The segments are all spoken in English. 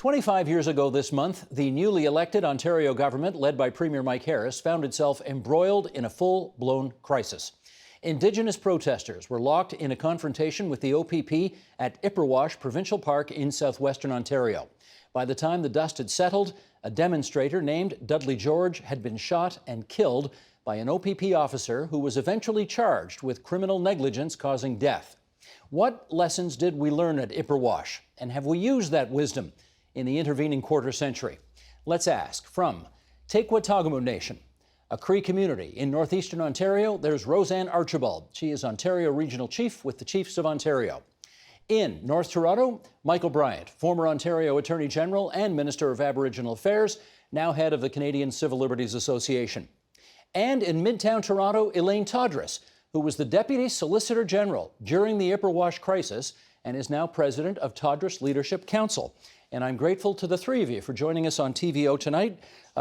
25 years ago this month, the newly elected Ontario government, led by Premier Mike Harris, found itself embroiled in a full-blown crisis. Indigenous protesters were locked in a confrontation with the OPP at Ipperwash Provincial Park in southwestern Ontario. By the time the dust had settled, a demonstrator named Dudley George had been shot and killed by an OPP officer who was eventually charged with criminal negligence causing death. What lessons did we learn at Ipperwash, and have we used that wisdom in the intervening quarter century? Let's ask. From Tequatagamu Nation, a Cree community in northeastern Ontario, there's Roseanne Archibald. She is Ontario Regional Chief with the Chiefs of Ontario. In North Toronto, Michael Bryant, former Ontario Attorney General and Minister of Aboriginal Affairs, now head of the Canadian Civil Liberties Association. And in Midtown Toronto, Elaine Todres, who was the Deputy Solicitor General during the Ipperwash crisis and is now President of Todres Leadership Council. And I'm grateful to the three of you for joining us on TVO tonight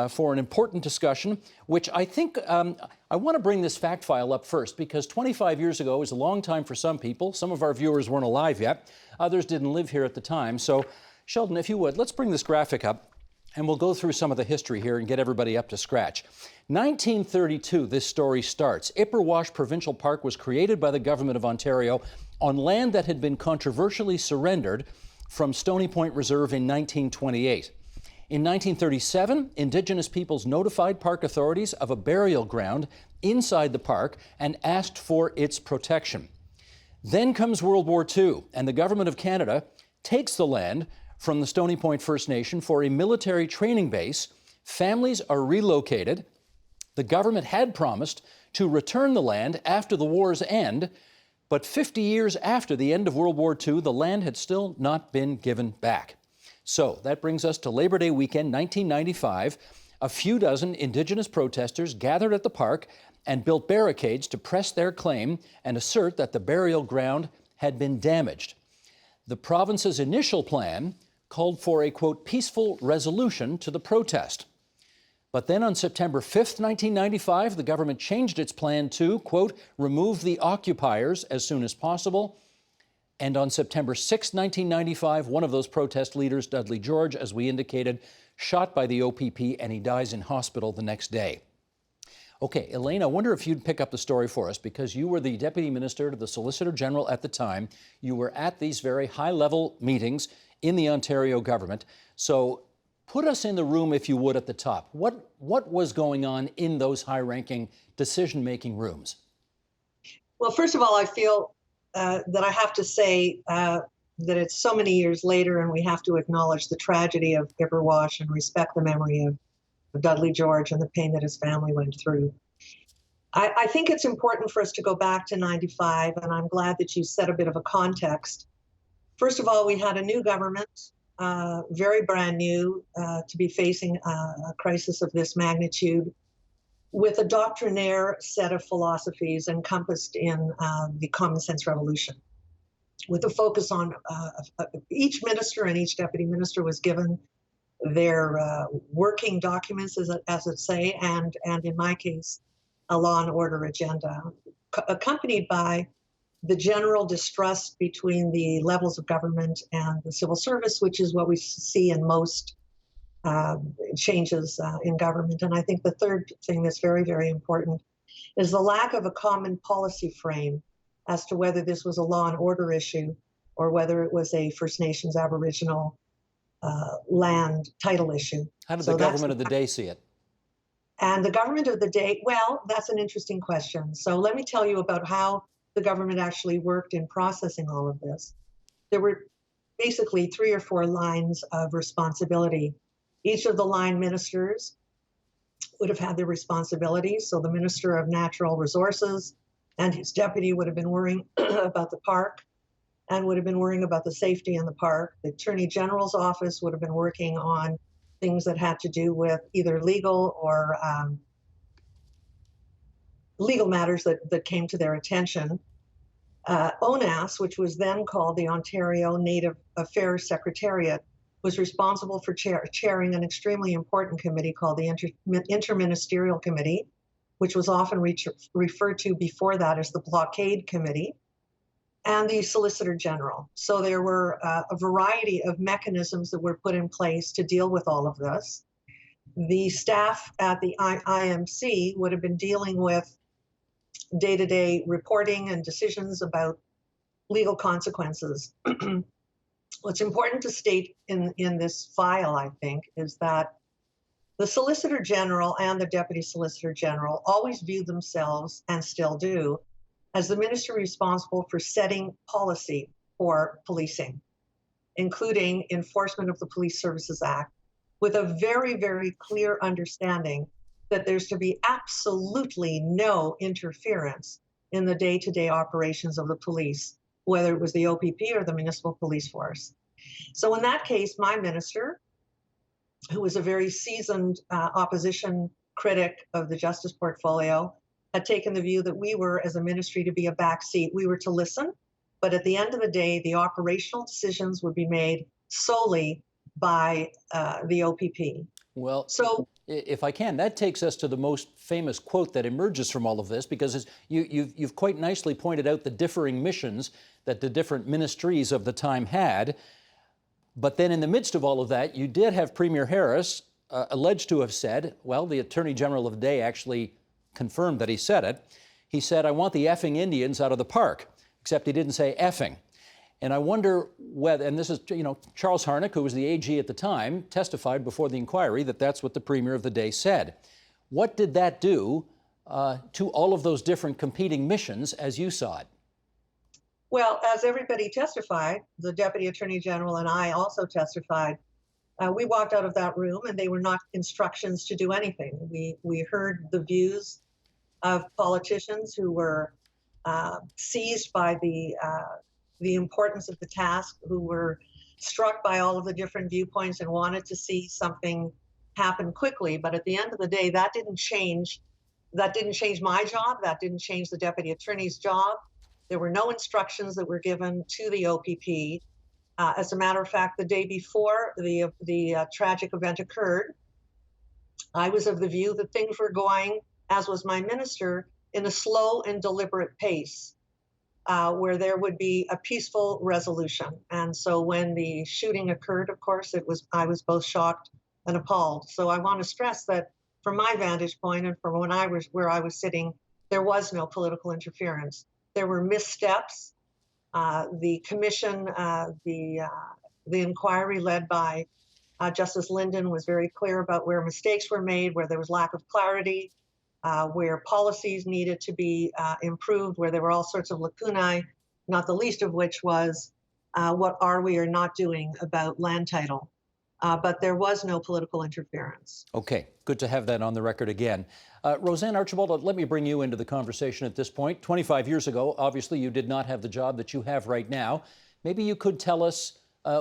for an important discussion, which I think I want to bring this fact file up first, because 25 years ago is a long time for some people. Some of our viewers weren't alive yet. Others didn't live here at the time. So, Sheldon, if you would, let's bring this graphic up, and we'll go through some of the history here and get everybody up to scratch. 1932, this story starts. Ipperwash Provincial Park was created by the Government of Ontario on land that had been controversially surrendered from Stony Point Reserve in 1928. In 1937, Indigenous peoples notified park authorities of a burial ground inside the park and asked for its protection. Then comes World War II, and the Government of Canada takes the land from the Stony Point First Nation for a military training base. Families are relocated. The government had promised to return the land after the war's end, but 50 years after the end of World War II, the land had still not been given back. So that brings us to Labor Day weekend, 1995. A few dozen Indigenous protesters gathered at the park and built barricades to press their claim and assert that the burial ground had been damaged. The province's initial plan called for a, quote, peaceful resolution to the protest. But then on September 5th, 1995, the government changed its plan to, quote, remove the occupiers as soon as possible. And on September 6th, 1995, one of those protest leaders, Dudley George, as we indicated, shot by the OPP, and he dies in hospital the next day. Okay, Elaine, I wonder if you'd pick up the story for us, because you were the Deputy Minister to the Solicitor General at the time. You were at these very high-level meetings in the Ontario government. So put us in the room, if you would, at the top. What was going on in those high-ranking decision-making rooms? Well, first of all, I feel that I have to say that it's so many years later, and we have to acknowledge the tragedy of Ipperwash and respect the memory of Dudley George and the pain that his family went through. I think it's important for us to go back to 95, and I'm glad that you set a bit of a context. First of all, we had a new government, very brand new, to be facing a crisis of this magnitude, with a doctrinaire set of philosophies encompassed in the Common Sense Revolution, with a focus on each minister and each deputy minister was given their working documents, as it say, and in my case, a law and order agenda, accompanied by the general distrust between the levels of government and the civil service, which is what we see in most changes in government. And I think the third thing that's very, very important is the lack of a common policy frame as to whether this was a law and order issue or whether it was a First Nations Aboriginal land title issue. How did the government of the day see it? And the government of the day, well, that's an interesting question. So let me tell you about how the government actually worked in processing all of this. There were basically 3 or 4 lines of responsibility. Each of the line ministers would have had their responsibilities. So the Minister of Natural Resources and his deputy would have been worrying about the park and would have been worrying about the safety in the park. The Attorney General's office would have been working on things that had to do with either legal or legal matters that came to their attention. ONAS, which was then called the Ontario Native Affairs Secretariat, was responsible for chairing an extremely important committee called the Interministerial Committee, which was often referred to before that as the Blockade Committee. and the Solicitor General. So there were a variety of mechanisms that were put in place to deal with all of this. The staff at the IMC would have been dealing with day-to-day reporting and decisions about legal consequences. What's important to state in this file, I think, is that the Solicitor General and the Deputy Solicitor General always viewed themselves, and still do, as the minister responsible for setting policy for policing, including enforcement of the Police Services Act, with a very, very clear understanding that there's to be absolutely no interference in the day-to-day operations of the police, whether it was the OPP or the municipal police force. So in that case, my minister, who was a very seasoned opposition critic of the justice portfolio, had taken the view that we were, as a ministry, to be a backseat. We were to listen, but at the end of the day, the operational decisions would be made solely by the OPP. Well, So, if I can, that takes us to the most famous quote that emerges from all of this, because as you've quite nicely pointed out the differing missions that the different ministries of the time had. But then in the midst of all of that, you did have Premier Harris alleged to have said, well, the Attorney General of the day actually confirmed that he said it. He said, I want the effing Indians out of the park, except he didn't say effing. And I wonder whether, and this is, Charles Harnack, who was the AG at the time, testified before the inquiry that that's what the Premier of the day said. What did that do to all of those different competing missions as you saw it? well, as everybody testified, the Deputy Attorney General and I also testified, we walked out of that room and they were not instructions to do anything. We heard the views of politicians who were seized by the importance of the task, who were struck by all of the different viewpoints and wanted to see something happen quickly. But at the end of the day, that didn't change my job. That didn't change the Deputy Attorney's job. There were no instructions that were given to the OPP. As a matter of fact, the day before the tragic event occurred, I was of the view that things were going, as was my minister, in a slow and deliberate pace, where there would be a peaceful resolution. And so when the shooting occurred, of course, I was both shocked and appalled. So I want to stress that from my vantage point and from where I was sitting, there was no political interference. There were missteps. The commission, the inquiry led by Justice Linden was very clear about where mistakes were made, where there was lack of clarity, where policies needed to be improved, where there were all sorts of lacunae, not the least of which was what are we or not doing about land title. But there was no political interference. Okay, good to have that on the record again. Roseanne Archibald, let me bring you into the conversation at this point. 25 years ago, obviously, you did not have the job that you have right now. Maybe you could tell us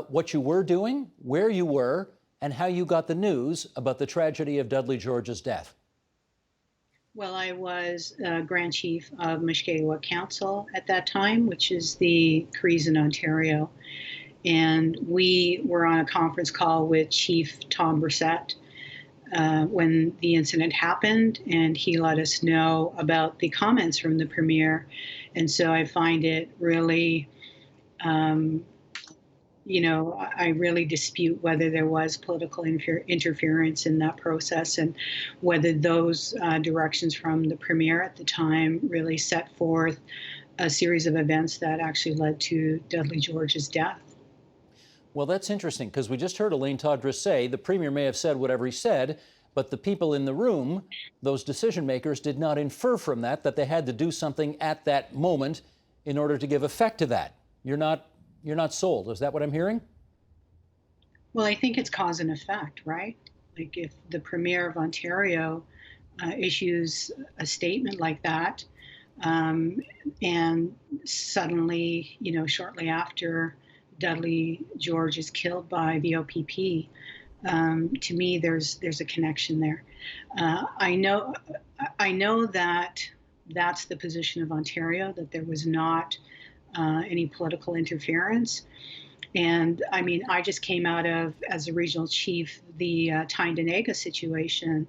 what you were doing, where you were, and how you got the news about the tragedy of Dudley George's death. Well, I was Grand Chief of Mushkegowuk Council at that time, which is the Crees in Ontario. And we were on a conference call with Chief Tom Brissett when the incident happened, and he let us know about the comments from the Premier. And so I find it really, I really dispute whether there was political interference in that process and whether those directions from the Premier at the time really set forth a series of events that actually led to Dudley George's death. Well, that's interesting, because we just heard Elaine Todres say the Premier may have said whatever he said, but the people in the room, those decision makers, did not infer from that they had to do something at that moment in order to give effect to that. You're not sold. Is that what I'm hearing? Well, I think it's cause and effect, right? Like if the Premier of Ontario issues a statement like that, and suddenly, shortly after Dudley George is killed by the OPP, to me, there's a connection there. I know that that's the position of Ontario, that there was not any political interference. And I mean, I just came out of, as a regional chief, the Tyndonega situation,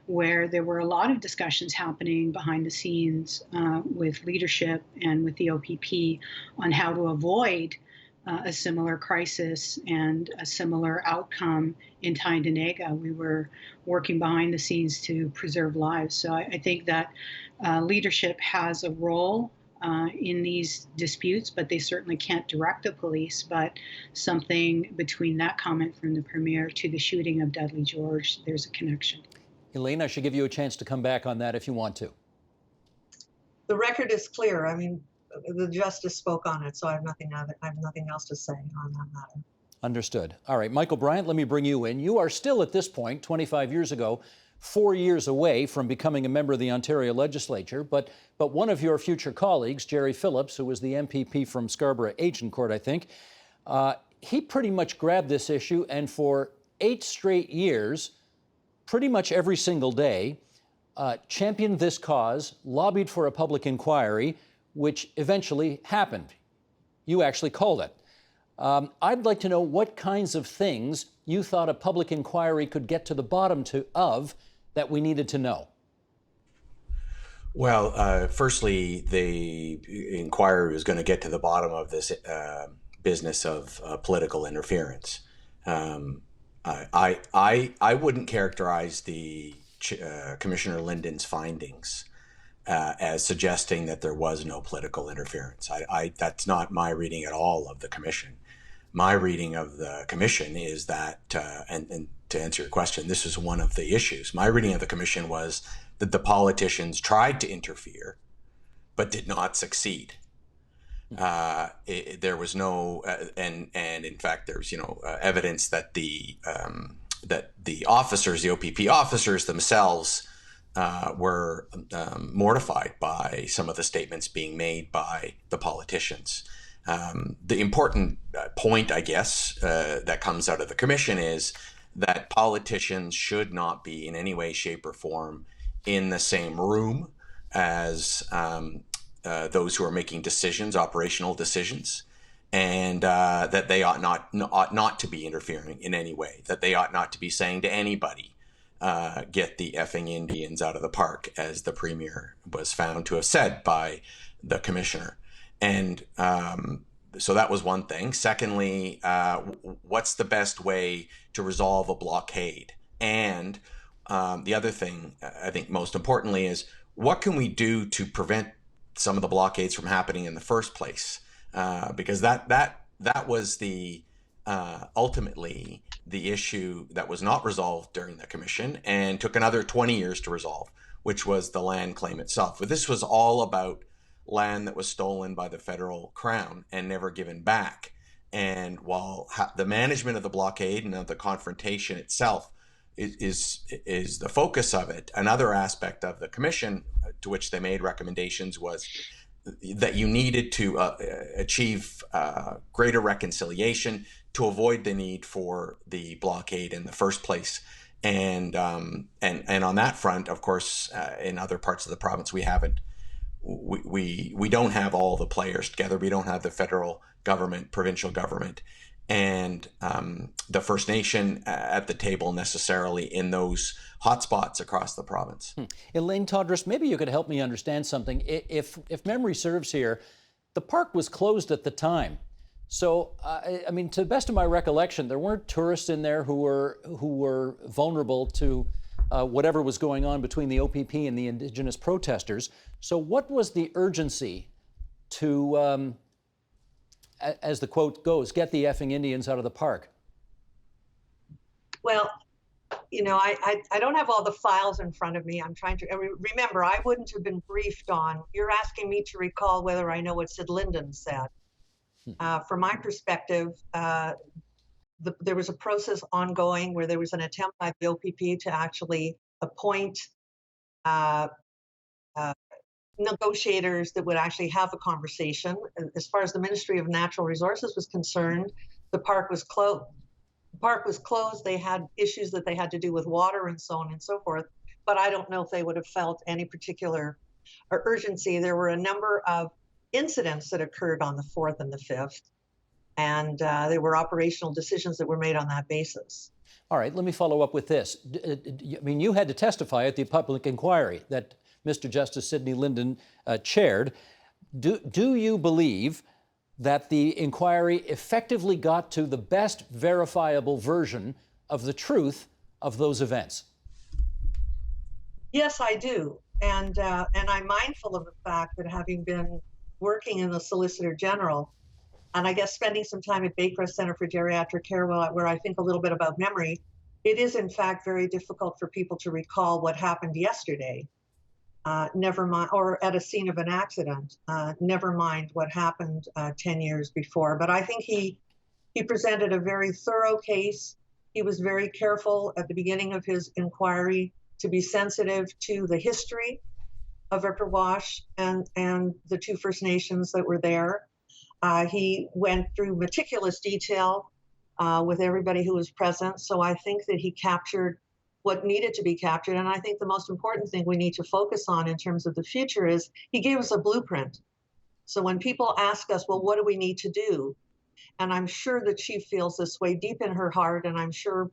where there were a lot of discussions happening behind the scenes with leadership and with the OPP on how to avoid a similar crisis and a similar outcome in Tyndonega. We were working behind the scenes to preserve lives. So I think that leadership has a role in these disputes, but they certainly can't direct the police. But something between that comment from the Premier to the shooting of Dudley George, there's a connection. Elaine, I should give you a chance to come back on that if you want to. The record is clear. I mean, the justice spoke on it, so I have nothing else to say on that matter. Understood. All right, Michael Bryant, let me bring you in. You are still at this point, 25 years ago, 4 years away from becoming a member of the Ontario legislature, but one of your future colleagues, Gerry Phillips, who was the MPP from Scarborough Agincourt, I think, he pretty much grabbed this issue, and for 8 straight years, pretty much every single day, championed this cause, lobbied for a public inquiry, which eventually happened. You actually called it. I'd like to know what kinds of things you thought a public inquiry could get to the bottom of that we needed to know. Well, firstly, the inquiry was going to get to the bottom of this business of political interference. I wouldn't characterize the Commissioner Linden's findings as suggesting that there was no political interference. That's not my reading at all of the Commission. My reading of the Commission is that, and to answer your question, this is one of the issues. My reading of the Commission was that the politicians tried to interfere, but did not succeed. There was no, and in fact, there's evidence that the officers, the OPP officers themselves, were mortified by some of the statements being made by the politicians. The important point, I guess, that comes out of the Commission is that politicians should not be in any way, shape, or form in the same room as those who are making decisions, operational decisions, and that they ought not to be interfering in any way, that they ought not to be saying to anybody, get the effing Indians out of the park, as the Premier was found to have said by the Commissioner. And so that was one thing. Secondly, what's the best way to resolve a blockade? And the other thing, I think most importantly, is what can we do to prevent some of the blockades from happening in the first place? Because that was the ultimately the issue that was not resolved during the Commission and took another 20 years to resolve, which was the land claim itself. But this was all about land that was stolen by the federal crown and never given back. And while the management of the blockade and of the confrontation itself is the focus of it, another aspect of the Commission to which they made recommendations was that you needed to achieve greater reconciliation to avoid the need for the blockade in the first place. And on that front, of course, in other parts of the province, we don't have all the players together. We don't have the federal government, provincial government, and the First Nation at the table necessarily in those hotspots across the province. Elaine Todres, maybe you could help me understand something. If memory serves here, the park was closed at the time. So, I mean, to the best of my recollection, there weren't tourists in there who were vulnerable to whatever was going on between the OPP and the Indigenous protesters. So what was the urgency to, as the quote goes, get the effing Indians out of the park? Well, I don't have all the files in front of me. I'm trying to remember. I wouldn't have been briefed on. You're asking me to recall whether I know what Sid Linden said. From my perspective, there was a process ongoing where there was an attempt by the OPP to actually appoint negotiators that would actually have a conversation. As far as the Ministry of Natural Resources was concerned, the park was closed. They had issues that they had to do with water and so on and so forth. But I don't know if they would have felt any particular urgency. There were a number of incidents that occurred on the 4th and the 5th. And there were operational decisions that were made on that basis. All right, let me follow up with this. I mean, you had to testify at the public inquiry that Mr. Justice Sidney Linden chaired. Do you believe that the inquiry effectively got to the best verifiable version of the truth of those events? Yes, I do. And I'm mindful of the fact that having been working in the Solicitor General, and I guess spending some time at Baycrest Center for Geriatric Care, where I think a little bit about memory, it is in fact very difficult for people to recall what happened yesterday, never mind, or at a scene of an accident, never mind what happened 10 years before. But I think he presented a very thorough case. He was very careful at the beginning of his inquiry to be sensitive to the history of Ipperwash and the two First Nations that were there. He went through meticulous detail with everybody who was present. So I think that he captured what needed to be captured. And I think the most important thing we need to focus on in terms of the future is he gave us a blueprint. So when people ask us, well, what do we need to do? And I'm sure the chief feels this way deep in her heart, and I'm sure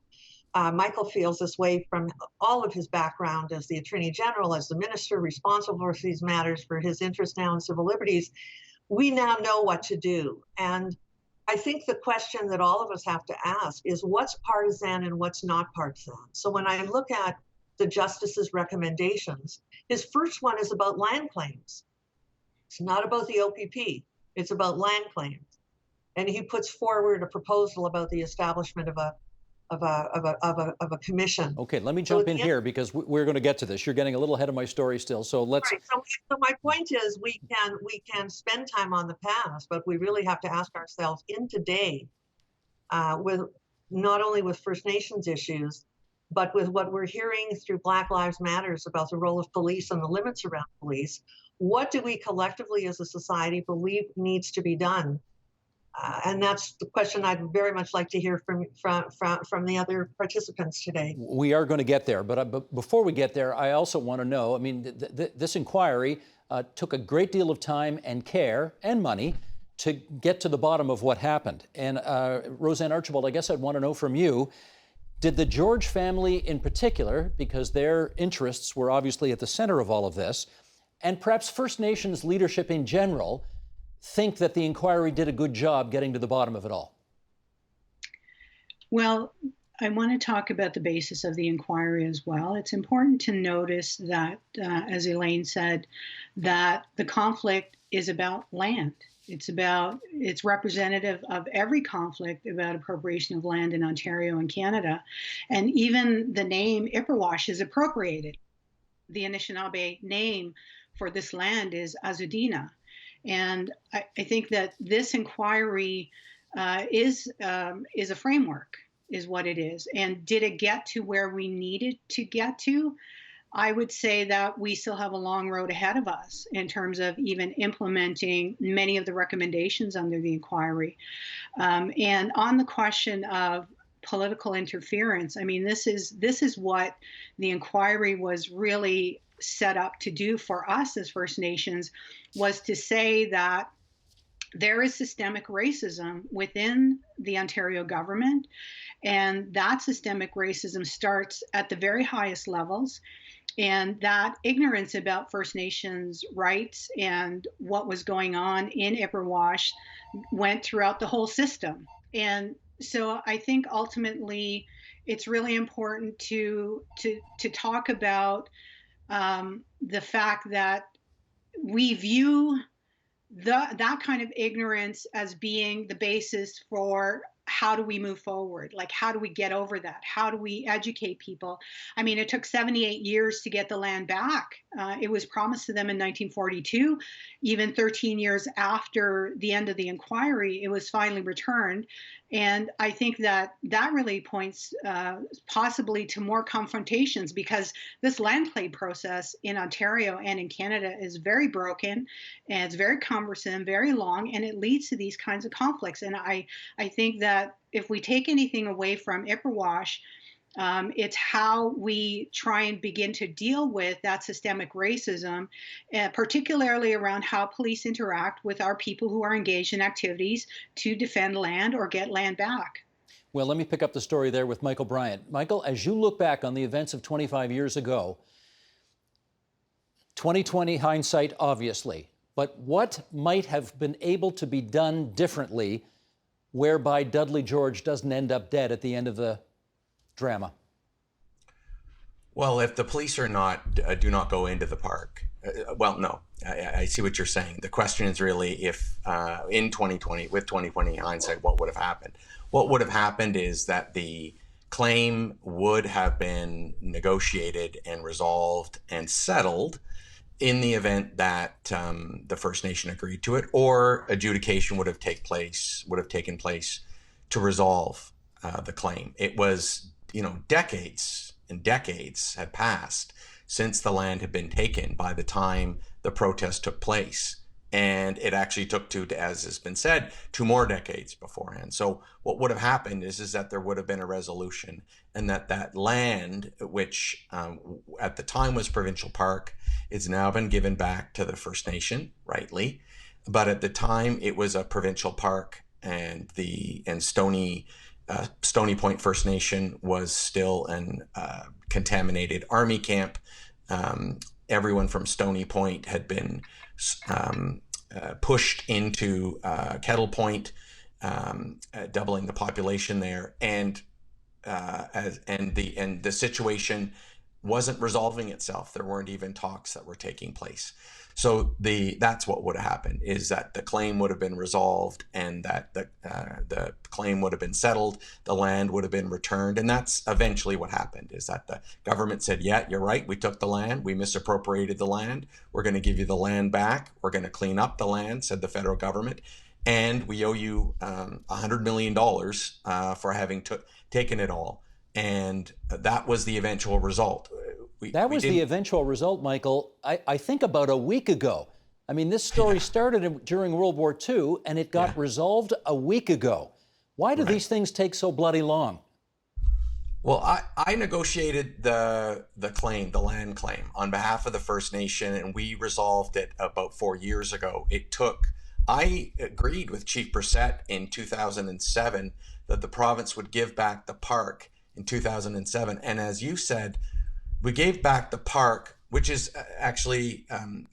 Michael feels this way from all of his background as the Attorney General, as the minister responsible for these matters, for his interest now in civil liberties. We now know what to do. And I think the question that all of us have to ask is what's partisan and what's not partisan. So when I look at the justice's recommendations, his first one is about land claims. It's not about the OPP, it's about land claims. And he puts forward a proposal about the establishment of a commission. Okay, let me jump in here because we're going to get to this. You're getting a little ahead of my story still, so let's. Right. So my point is, we can spend time on the past, but we really have to ask ourselves in today, with not only with First Nations issues, but with what we're hearing through Black Lives Matters about the role of police and the limits around police. What do we collectively as a society believe needs to be done? And that's the question I'd very much like to hear from the other participants today. We are going to get there, but before we get there, I also want to know, I mean, this inquiry took a great deal of time and care and money to get to the bottom of what happened. And Roseanne Archibald, I guess I'd want to know from you, did the George family in particular, because their interests were obviously at the center of all of this, and perhaps First Nations leadership in general, think that the inquiry did a good job getting to the bottom of it all? Well, I want to talk about the basis of the inquiry as well. It's important to notice that, as Elaine said, that the conflict is about land. It's representative of every conflict about appropriation of land in Ontario and Canada. And even the name Ipperwash is appropriated. The Anishinaabe name for this land is Azudina. And I think that this inquiry is a framework, is what it is. And did it get to where we needed to get to? I would say that we still have a long road ahead of us in terms of even implementing many of the recommendations under the inquiry. And on the question of political interference, I mean, this is what the inquiry was really set up to do for us as First Nations, was to say that there is systemic racism within the Ontario government, and that systemic racism starts at the very highest levels, and that ignorance about First Nations rights and what was going on in Ipperwash went throughout the whole system. And so I think ultimately it's really important to talk about the fact that we view that kind of ignorance as being the basis for how do we move forward? Like, how do we get over that? How do we educate people? I mean, it took 78 years to get the land back. It was promised to them in 1942. Even 13 years after the end of the inquiry, it was finally returned. And I think that really points possibly to more confrontations, because this land claim process in Ontario and in Canada is very broken, and it's very cumbersome, very long, and it leads to these kinds of conflicts. And I think that if we take anything away from Ipperwash, It's how we try and begin to deal with that systemic racism, particularly around how police interact with our people who are engaged in activities to defend land or get land back. Well, let me pick up the story there with Michael Bryant. Michael, as you look back on the events of 25 years ago, 2020 hindsight, obviously, but what might have been able to be done differently whereby Dudley George doesn't end up dead at the end of the drama? Well, if the police are not do not go into the park, well, no, I see what you're saying. The question is really if in 2020, with 2020 hindsight, what would have happened? What would have happened is that the claim would have been negotiated and resolved and settled in the event that the First Nation agreed to it, or adjudication would have taken place to resolve the claim. It was, decades and decades had passed since the land had been taken by the time the protest took place. And it actually took as has been said, 2 more decades beforehand. So what would have happened is that there would have been a resolution, and that land, which at the time was Provincial Park, it's now been given back to the First Nation, rightly. But at the time it was a provincial park, and Stony Point First Nation was still an contaminated army camp. Everyone from Stony Point had been pushed into Kettle Point, doubling the population there, and the situation wasn't resolving itself. There weren't even talks that were taking place. So that's what would have happened, is that the claim would have been resolved, and that the claim would have been settled, the land would have been returned. And that's eventually what happened, is that the government said, yeah, you're right, we took the land, we misappropriated the land, we're going to give you the land back, we're going to clean up the land, said the federal government, and we owe you $100 million for having taken it all. And that was the eventual result. That was the eventual result, Michael, I think about a week ago. I mean, this story started during World War II, and it got resolved a week ago. Why do these things take so bloody long? Well, I negotiated the land claim, on behalf of the First Nation, and we resolved it about 4 years ago. I agreed with Chief Brissett in 2007 that the province would give back the park in 2007. And as you said, we gave back the park, which is actually,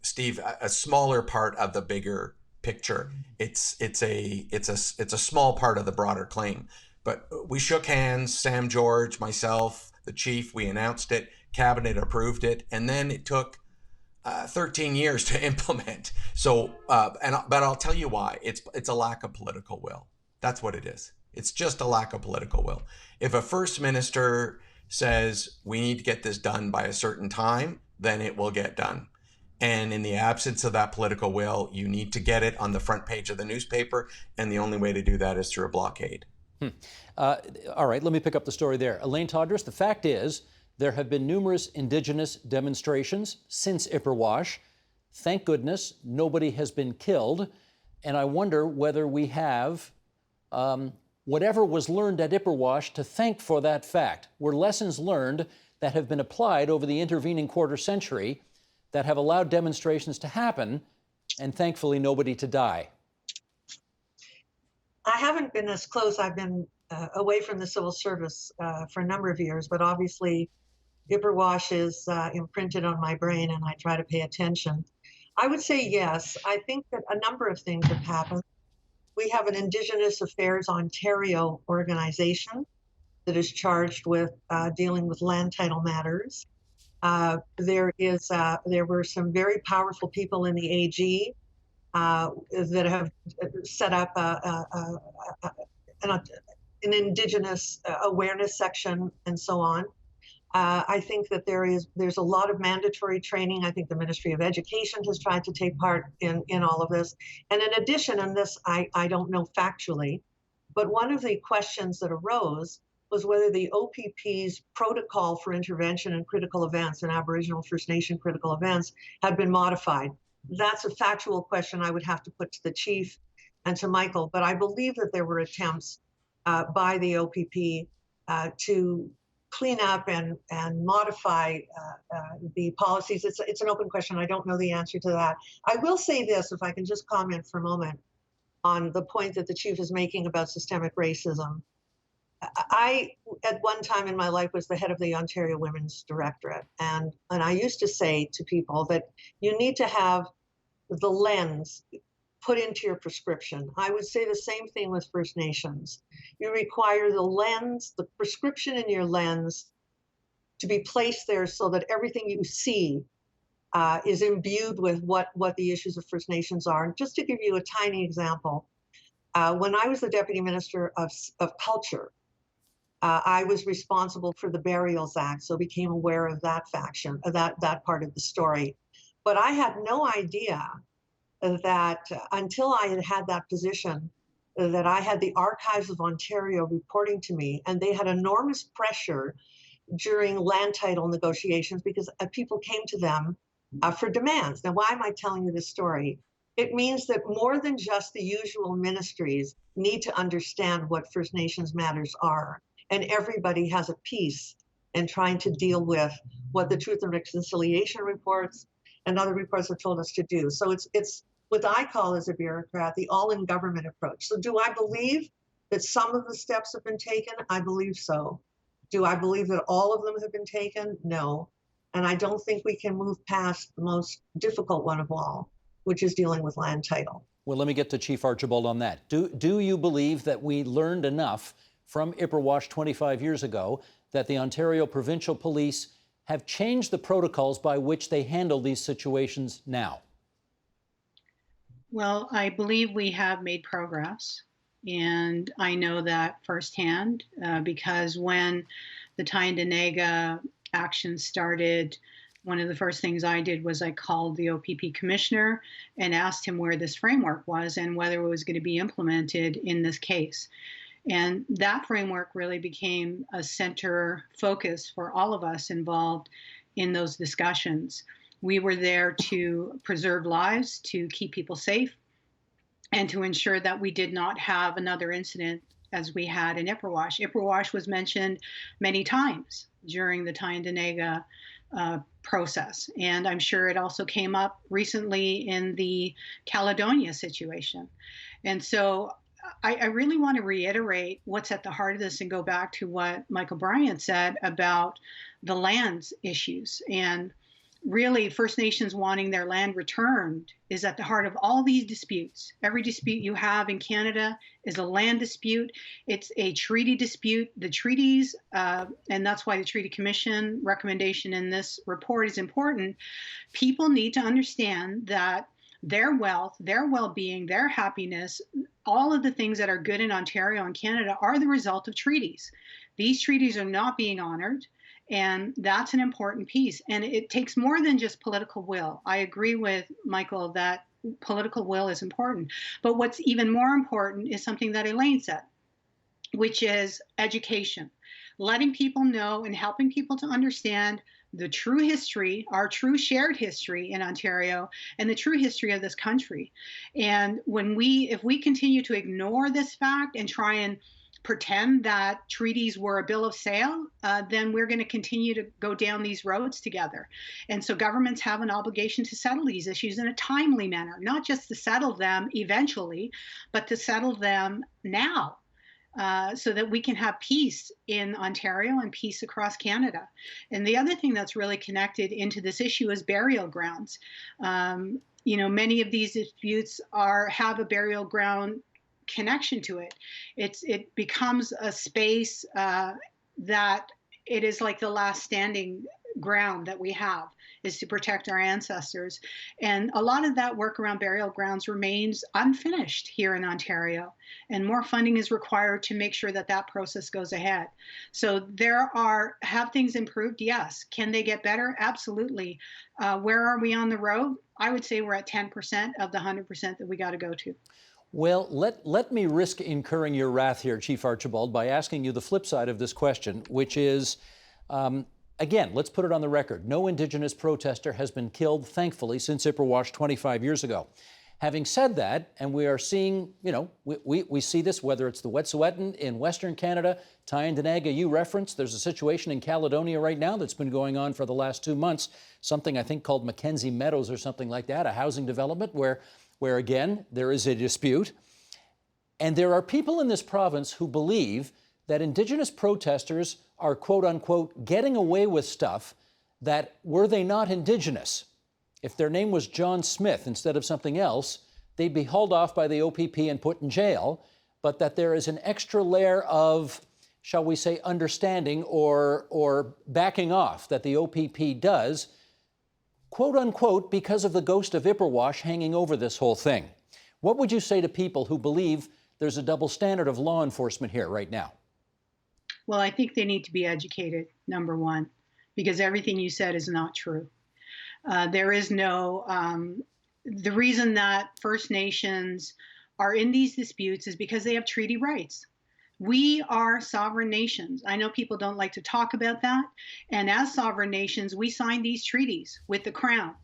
Steve, a smaller part of the bigger picture. It's a small part of the broader claim. But we shook hands, Sam George, myself, the chief, we announced it, cabinet approved it, and then it took 13 years to implement. So, but I'll tell you why. It's a lack of political will. That's what it is. It's just a lack of political will. If a first minister says we need to get this done by a certain time, then it will get done. And in the absence of that political will, you need to get it on the front page of the newspaper, and the only way to do that is through a blockade. All right, let me pick up the story there. Elaine Todrus, the fact is there have been numerous Indigenous demonstrations since Ipperwash. Thank goodness nobody has been killed. And I wonder whether we have whatever was learned at Ipperwash to thank for that fact. Were lessons learned that have been applied over the intervening quarter century that have allowed demonstrations to happen and thankfully nobody to die? I haven't been as close. I've been away from the civil service for a number of years, but obviously Ipperwash is imprinted on my brain, and I try to pay attention. I would say yes. I think that a number of things have happened. We have an Indigenous Affairs Ontario organization that is charged with dealing with land title matters. There were some very powerful people in the AG that have set up an Indigenous awareness section and so on. I think that there's a lot of mandatory training. I think the Ministry of Education has tried to take part in all of this. And in addition, and this I don't know factually, but one of the questions that arose was whether the OPP's protocol for intervention in critical events and Aboriginal First Nation critical events had been modified. That's a factual question I would have to put to the chief and to Michael, but I believe that there were attempts by the OPP to clean up and modify the policies. It's an open question. I don't know the answer to that. I will say this, if I can just comment for a moment on the point that the chief is making about systemic racism. I, at one time in my life, was the head of the Ontario Women's Directorate. And I used to say to people that you need to have the lens put into your prescription. I would say the same thing with First Nations. You require the lens, the prescription in your lens, to be placed there so that everything you see is imbued with what the issues of First Nations are. And just to give you a tiny example, when I was the Deputy Minister of Culture, I was responsible for the Burials Act, so became aware of that faction, that part of the story. But I had no idea that until I had that position, that I had the Archives of Ontario reporting to me, and they had enormous pressure during land title negotiations because people came to them for demands. Now, why am I telling you this story? It means that more than just the usual ministries need to understand what First Nations matters are. And everybody has a piece in trying to deal with what the Truth and Reconciliation reports and other reports have told us to do. So it's what I call as a bureaucrat, the all-in-government approach. So do I believe that some of the steps have been taken? I believe so. Do I believe that all of them have been taken? No. And I don't think we can move past the most difficult one of all, which is dealing with land title. Well, let me get to Chief Archibald on that. Do you believe that we learned enough from Ipperwash 25 years ago that the Ontario Provincial Police have changed the protocols by which they handle these situations now? Well, I believe we have made progress, and I know that firsthand because when the Tyendinaga action started, one of the first things I did was I called the OPP commissioner and asked him where this framework was and whether it was going to be implemented in this case. And that framework really became a center focus for all of us involved in those discussions. We were there to preserve lives, to keep people safe, and to ensure that we did not have another incident as we had in Ipperwash. Ipperwash was mentioned many times during the Tyendinaga process. And I'm sure it also came up recently in the Caledonia situation. And so I really want to reiterate what's at the heart of this and go back to what Michael Bryant said about the lands issues. And really, First Nations wanting their land returned is at the heart of all these disputes. Every dispute you have in Canada is a land dispute. It's a treaty dispute. The treaties, and that's why the Treaty Commission recommendation in this report is important. People need to understand that their wealth, their well-being, their happiness, all of the things that are good in Ontario and Canada are the result of treaties. These treaties are not being honored, and that's an important piece. And it takes more than just political will. I agree with Michael that political will is important. But what's even more important is something that Elaine said, which is education. Letting people know and helping people to understand the true history, our true shared history in Ontario, and the true history of this country. And if we continue to ignore this fact and try and pretend that treaties were a bill of sale, then we're going to continue to go down these roads together. And so governments have an obligation to settle these issues in a timely manner, not just to settle them eventually, but to settle them now. So that we can have peace in Ontario and peace across Canada. And the other thing that's really connected into this issue is burial grounds. Many of these disputes have a burial ground connection to it. It becomes a space that it is like the last standing ground that we have, is to protect our ancestors. And a lot of that work around burial grounds remains unfinished here in Ontario, and more funding is required to make sure that that process goes ahead. So have things improved? Yes. Can they get better? Absolutely. Where are we on the road? I would say we're at 10% of the 100% that we got to go to. Well, let me risk incurring your wrath here, Chief Archibald, by asking you the flip side of this question, which is, again, let's put it on the record. No Indigenous protester has been killed, thankfully, since Ipperwash 25 years ago. Having said that, and we are seeing, we see this, whether it's the Wet'suwet'en in Western Canada, Tyendinaga you referenced, there's a situation in Caledonia right now that's been going on for the last 2 months, something I think called Mackenzie Meadows or something like that, a housing development where again, there is a dispute. And there are people in this province who believe that Indigenous protesters are, quote unquote, getting away with stuff that, were they not Indigenous, if their name was John Smith instead of something else, they'd be hauled off by the OPP and put in jail, but that there is an extra layer of, shall we say, understanding or backing off that the OPP does, quote unquote, because of the ghost of Ipperwash hanging over this whole thing. What would you say to people who believe there's a double standard of law enforcement here right now? Well, I think they need to be educated, number one, because everything you said is not true. There is no, the reason that First Nations are in these disputes is because they have treaty rights. We are sovereign nations. I know people don't like to talk about that. And as sovereign nations, we signed these treaties with the Crown.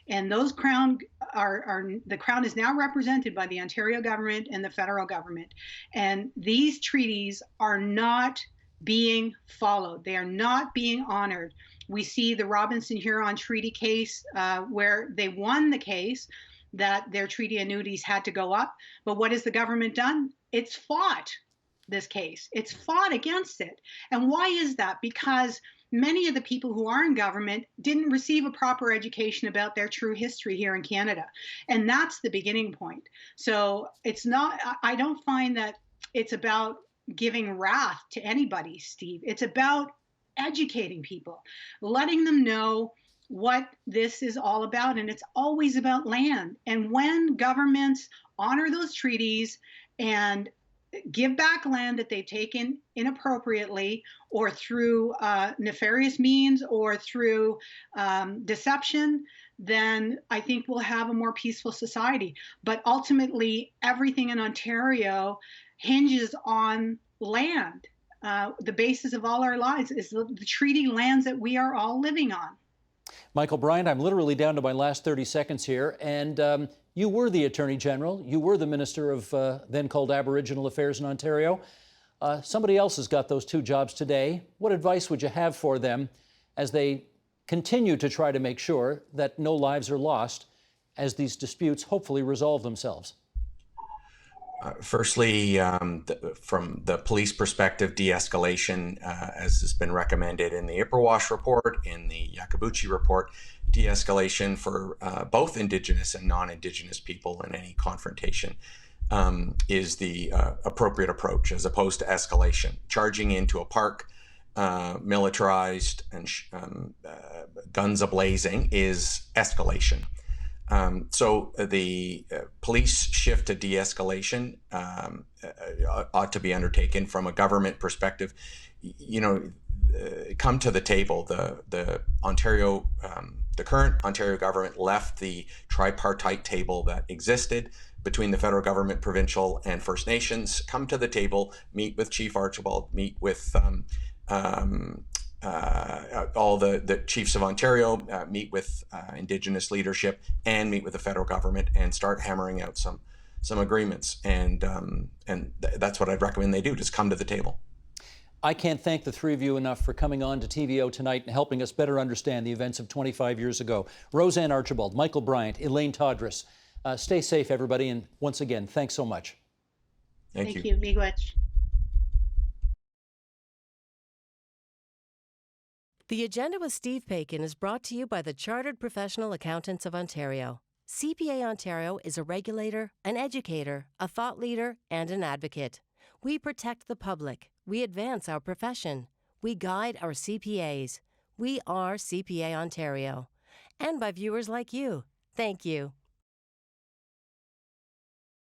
And those Crown the Crown is now represented by the Ontario government and the federal government. And these treaties are not being followed. They are not being honored. We see the Robinson-Huron Treaty case where they won the case that their treaty annuities had to go up. But what has the government done? It's fought this case. It's fought against it. And why is that? Because many of the people who are in government didn't receive a proper education about their true history here in Canada. And that's the beginning point. So it's not, I don't find that it's about giving wrath to anybody, Steve. It's about educating people, letting them know what this is all about. And it's always about land. And when governments honor those treaties and give back land that they've taken inappropriately or through nefarious means or through deception, then I think we'll have a more peaceful society. But ultimately, everything in Ontario hinges on land. The basis of all our lives is the treaty lands that we are all living on. Michael Bryant, I'm literally down to my last 30 seconds here, and you were the Attorney General. You were the Minister of then called Aboriginal Affairs in Ontario. Somebody else has got those two jobs today. What advice would you have for them as they continue to try to make sure that no lives are lost as these disputes hopefully resolve themselves? Firstly, from the police perspective, de-escalation, as has been recommended in the Ipperwash report, in the Yakabuchi report, de-escalation for both Indigenous and non-Indigenous people in any confrontation is the appropriate approach, as opposed to escalation. Charging into a park, militarized and guns a-blazing is escalation. So the police shift to de-escalation ought to be undertaken from a government perspective. Come to the table. The Ontario, the current Ontario government left the tripartite table that existed between the federal government, provincial, and First Nations. Come to the table, meet with Chief Archibald, meet with all the chiefs of Ontario, meet with Indigenous leadership, and meet with the federal government, and start hammering out some agreements. And that's what I'd recommend they do. Just come to the table. I can't thank the three of you enough for coming on to TVO tonight and helping us better understand the events of 25 years ago. Roseanne Archibald, Michael Bryant, Elaine Todress. Stay safe, everybody, and once again, thanks so much. Thank you. Thank you. Miigwech. The Agenda with Steve Paikin is brought to you by the Chartered Professional Accountants of Ontario. CPA Ontario is a regulator, an educator, a thought leader, and an advocate. We protect the public. We advance our profession. We guide our CPAs. We are CPA Ontario. And by viewers like you. Thank you.